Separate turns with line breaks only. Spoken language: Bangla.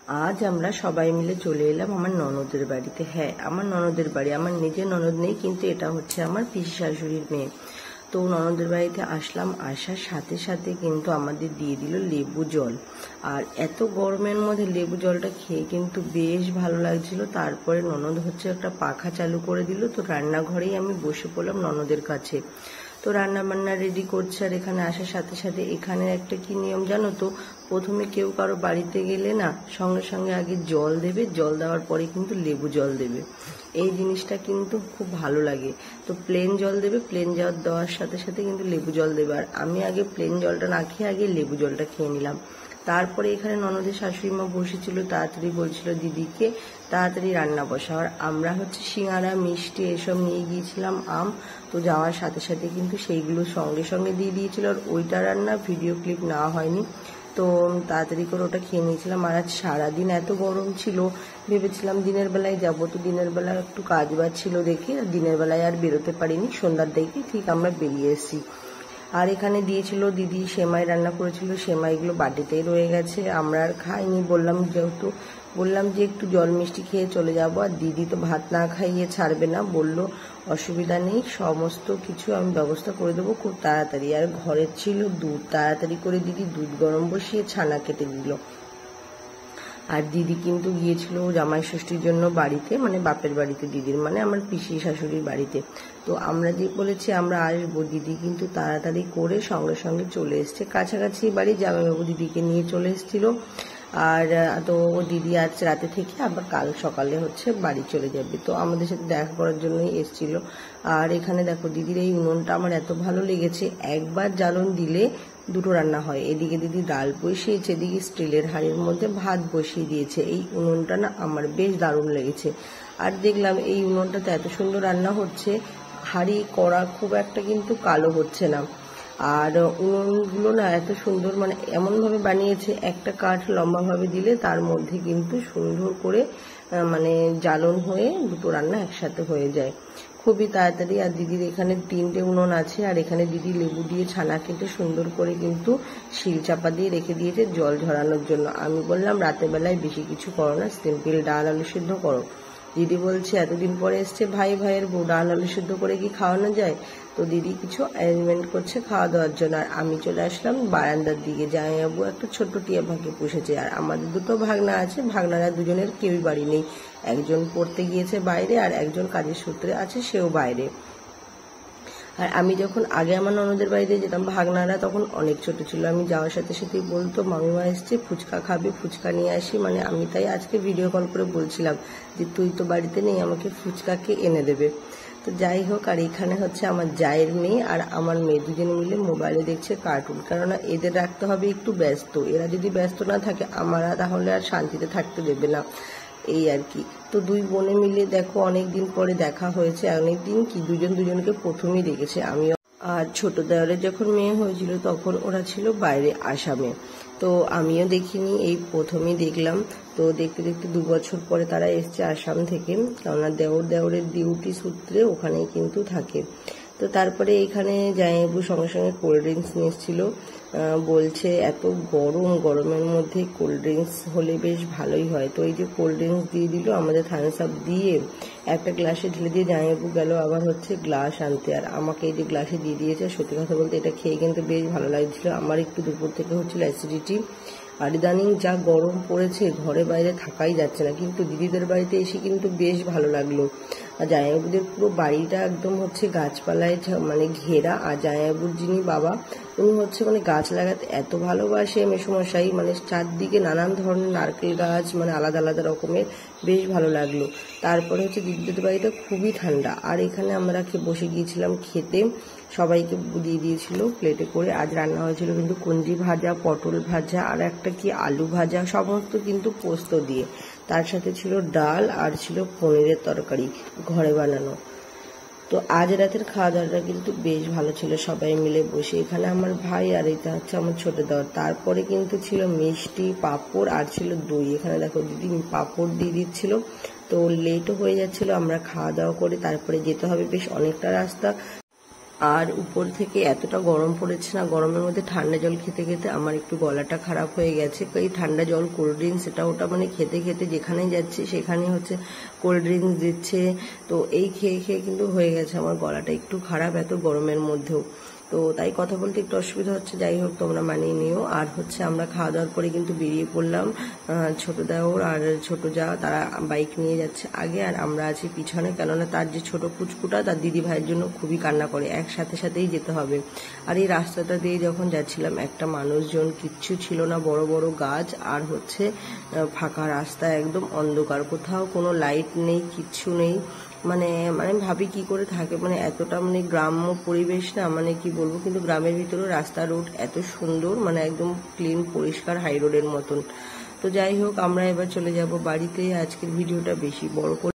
আজ আমরা সবাই মিলে চলে এলাম আমার ননদের বাড়িতে। হ্যাঁ, আমার ননদের বাড়ি। আমার নিজের ননদ নেই, কিন্তু এটা হচ্ছে আমার পিসি শাশুড়ির মেয়ে। তো ননদের বাড়িতে আসলাম, আসার সাথে সাথে কিন্তু আমাদের দিয়ে দিল লেবু জল। আর এত গরমের মধ্যে লেবু জলটা খেয়ে কিন্তু বেশ ভালো লাগছিল। তারপরে ননদ হচ্ছে একটা পাখা চালু করে দিল, তো রান্নাঘরেই আমি বসে পড়লাম ননদের কাছে। তো রান্না বান্না রেডি করছে। আর এখানে আসার সাথে সাথে এখানে একটা কি নিয়ম জানো তো, প্রথমে কেউ কারো বাড়িতে গেলে না সঙ্গে সঙ্গে আগে জল দেবে, জল দেওয়ার পরে কিন্তু লেবু জল দেবে। এই জিনিসটা কিন্তু খুব ভালো লাগে। তো প্লেন জল দেবে, প্লেন জল দেওয়ার সাথে সাথে কিন্তু লেবু জল দেবে। আর আমি আগে প্লেন জলটা না খেয়ে আগে লেবু জলটা খেয়ে নিলাম। তারপরে এখানে ননদের শাশুড়ি মা বসেছিল, তাড়াতাড়ি বলছিল দিদিকে তাড়াতাড়ি রান্না বসা। আর আমরা হচ্ছে সিঙ্গারা মিষ্টি এসব নিয়ে গিয়েছিলাম, আম। তো যাওয়ার সাথে সাথে কিন্তু সেইগুলো সঙ্গে সঙ্গে দিয়ে দিয়েছিল। আর ওইটা রান্না ভিডিও ক্লিপ নেওয়া হয়নি, তো তাড়াতাড়ি করে ওটা খেয়ে নিয়েছিলাম। আর আজ সারাদিন এত গরম ছিল, ভেবেছিলাম দিনের বেলায় যাব, তো দিনের বেলায় একটু কাজ বাজ ছিল দেখে আর দিনের বেলায় আর বেরোতে পারিনি। সন্ধ্যার দিকে ঠিক আমরা বেরিয়ে এসেছি। আর এখানে দিয়েছিল দিদি সেমাই রান্না করেছিল, সেমাইগুলো বাটিতেই রয়ে গেছে, আমরা আর খাইনি। বললাম যে একটু জল মিষ্টি খেয়ে চলে যাব। আর দিদি তো ভাত না খাইয়ে ছাড়বে না, বলল অসুবিধা নেই, সমস্ত কিছু আমি ব্যবস্থা করে দেবো খুব তাড়াতাড়ি। আর ঘরের ছিল দুধ, তাড়াতাড়ি করে দিদি দুধ গরম বসিয়ে ছানা কেটে দিল। আর দিদি কিন্তু গিয়েছিল জামাই ষষ্ঠীর জন্য বাড়িতে, মানে বাপের বাড়িতে, দিদির মানে আমার পিসি শাশুড়ির বাড়িতে। তো আমরা যে বলেছি আমরা আসবো, দিদি কিন্তু তাড়াতাড়ি করে সঙ্গে সঙ্গে চলে এসছে। কাছাকাছি বাড়ি, জামাইবাবু দিদিকে নিয়ে চলে এসেছিল। আর তো দিদি আজ রাতে থেকে আবার কাল সকালে হচ্ছে বাড়ি চলে যাবে, তো আমাদের সাথে দেখা করার জন্যই এসেছিল। আর এখানে দেখো দিদির এই উনুনটা আমার এত ভালো লেগেছে, একবার জ্বালন দিলে দুটো রান্না হয়। এদিকে দিদি ডাল বসিয়েছে, এদিকে স্টিলের হাঁড়ির মধ্যে ভাত বসিয়ে দিয়েছে। এই উনুনটা না আমার বেশ দারুণ লেগেছে। আর দেখলাম এই উনুনটাতে এত সুন্দর রান্না হচ্ছে, হাঁড়ি কড়া খুব একটা কিন্তু কালো হচ্ছে না। আর উনুনগুলো না এত সুন্দর, মানে এমনভাবে বানিয়েছে, একটা কাঠ লম্বাভাবে দিলে তার মধ্যে কিন্তু সুন্দর করে মানে জ্বালন হয়ে দুটো রান্না একসাথে হয়ে যায় খুবই তাড়াতাড়ি। আর দিদির এখানে 3টে উনুন আছে। আর এখানে দিদি লেবু দিয়ে ছানা কেটে সুন্দর করে কিন্তু শিল চাপা দিয়ে রেখে দিয়েছে জল ঝরানোর জন্য। আমি বললাম রাতের বেলায় বেশি কিছু করো না, সিম্পল ডাল আলু সিদ্ধ করো। দিদি বলছে এতদিন পরে এসছে ভাইয়ের বউ, ডাল আলু সিদ্ধ করে কি খাওয়ানো যায়? তো দিদি কিছু অ্যারেঞ্জমেন্ট করছে খাওয়া দাওয়ার জন্য। আর আমি চলে আসলাম বারান্দার দিকে। জামাইবাবু একটা ছোট্ট টিয়া পাখি পুষেছে। আর আমাদের দুটো ভাগনা আছে, ভাগনারা দুজনের কেউই বাড়ি নেই, একজন পড়তে গিয়েছে বাইরে আর একজন কাজের সূত্রে আছে, সেও বাইরে। আর আমি যখন আগে আমার ননদের বাড়িতে যেতাম, ভাগনারা তখন অনেক ছোট ছিল। আমি যাওয়ার সাথে সাথেই বলতো মামিমা এসছে, ফুচকা খাবে, ফুচকা নিয়ে আসি। মানে আমি তাই আজকে ভিডিও কল করে বলছিলাম যে তুই তো বাড়িতে নেই, আমাকে ফুচকাকে এনে দেবে। তো যাই হোক, আর এখানে হচ্ছে আমার জায়ের মেয়ে আর আমার মেয়ে দুজনে মিলে মোবাইলে দেখছে কার্টুন, কেননা এদের রাখতে হবে একটু ব্যস্ত। এরা যদি ব্যস্ত না থাকে আমরা তাহলে আর শান্তিতে থাকতে দেবে না, এই আর কি। তো দুই বোনে মিলে দেখো অনেকদিন পরে দেখা হয়েছে, অনেকদিন কি দুজন দুজনকে প্রথমেই দেখেছে। আমিও আর ছোট দেওয়ারের যখন মেয়ে হয়েছিল তখন ওরা ছিল বাইরে আসামে, তো আমিও দেখিনি, এই প্রথমেই দেখলাম। তো দেখতে দেখতে 2 বছর পরে তারা এসছে আসাম থেকে, কেননা দেওরের ডিউটি সূত্রে ওখানেই কিন্তু থাকে। তো তারপরে এখানে জামাইবাবু সঙ্গে সঙ্গে কোল্ড ড্রিঙ্কস নিয়ে এসেছিল। বলছে এত গরমের মধ্যে কোল্ড ড্রিঙ্কস হলে বেশ ভালোই হয়। তো এই যে কোল্ড ড্রিঙ্কস দিয়ে দিল, আমাদের থামস আপ দিয়ে একটা গ্লাসে ঢেলে দিয়ে জামাইবাবু গেল আবার হচ্ছে গ্লাস আনতে। আর আমাকে এই যে গ্লাসে দিয়ে দিয়েছে, সত্যি কথা বলতে এটা খেয়ে কিন্তু বেশ ভালো লাগছিল। আমার একটু দুপুর থেকে হচ্ছিল অ্যাসিডিটি। আর ইদানিং যা গরম পড়েছে, ঘরে বাইরে থাকাই যাচ্ছে না, কিন্তু দিদিদের বাড়িতে এসে কিন্তু বেশ ভালো লাগলো। আর জামাইবাবুদের পুরো বাড়িটা একদম হচ্ছে গাছপালায় মানে ঘেরা। আর জামাইবাবুর যিনি বাবা, উনি হচ্ছে মানে গাছ লাগাতে এত ভালোবাসে মেসোমশাই, মানে চারদিকে নানান ধরনের নারকেল গাছ, মানে আলাদা আলাদা রকমের, বেশ ভালো লাগলো। তারপরে হচ্ছে দিদিদের বাড়িটা খুবই ঠান্ডা। আর এখানে আমরা বসে গিয়েছিলাম খেতে, সবাইকে দিয়ে দিয়েছিল প্লেটে করে। আজ রান্না হয়েছিল কিন্তু কুঞ্জি ভাজা, পটল ভাজা আর একটা কি আলু ভাজা, সমস্ত কিন্তু পোস্ত দিয়ে। তার সাথে ছিল ডাল আর ছিল পনিরের তরকারি ঘরে বানানো। তো আজ রাতের খাওয়া দাওয়াটা কিন্তু বেশ ভালো ছিল, সবাই মিলে বসে। এখানে আমার ভাই আর এটা হচ্ছে আমার ছোট দেওয়ার। তারপরে কিন্তু ছিল মিষ্টি, পাঁপড় আর ছিল দই। এখানে দেখো দিদি পাঁপড় দিয়ে দিচ্ছিল। তো লেটও হয়ে যাচ্ছিল, আমরা খাওয়া দাওয়া করে তারপরে যেতে হবে বেশ অনেকটা রাস্তা। আর উপর থেকে এতটা গরম পড়েছে না, গরমের মধ্যে ঠান্ডা জল খেতে খেতে আমার একটু গলাটা খারাপ হয়ে গেছে। এই ঠান্ডা জল, কোল্ড ড্রিঙ্কস, এটা ওটা মানে খেতে খেতে যেখানেই যাচ্ছে সেখানেই হচ্ছে কোল্ড ড্রিঙ্কস দিচ্ছে। তো এই খেয়ে খেয়ে কিন্তু হয়ে গেছে আমার গলাটা একটু খারাপ এত গরমের মধ্যেও। তো তাই কথা বলতে একটু অসুবিধা হচ্ছে, যাই হোক তোমরা মানিয়ে নিও। আর হচ্ছে আমরা খাওয়া দাওয়ার পরে কিন্তু বেরিয়ে পড়লাম, ছোট দেওর আর ছোট যা তারা বাইক নিয়ে যাচ্ছে আগে আর আমরা আছি পিছনে, কেননা তার যে ছোট পুচকুটা তার দিদি ভাইয়ের জন্য খুবই কান্না করে, একসাথে সাথেই যেতে হবে। আর এই রাস্তাটা দিয়ে যখন যাচ্ছিলাম একটা মানুষজন কিচ্ছু ছিল না, বড় বড় গাছ আর হচ্ছে ফাঁকা রাস্তা, একদম অন্ধকার, কোথাও কোনো লাইট নেই, কিচ্ছু নেই। মানে মানে ভাবি কি করে থাকে, মানে এতটা মানে গ্রাম্য পরিবেশ না, মানে কি বলবো। কিন্তু গ্রামের ভিতরে রাস্তা রোড এত সুন্দর, মানে একদম ক্লিন পরিষ্কার হাই রোডের মতন। তো যাই হোক আমরা এবার চলে যাব বাড়িতে। আজকের ভিডিওটা বেশি বড়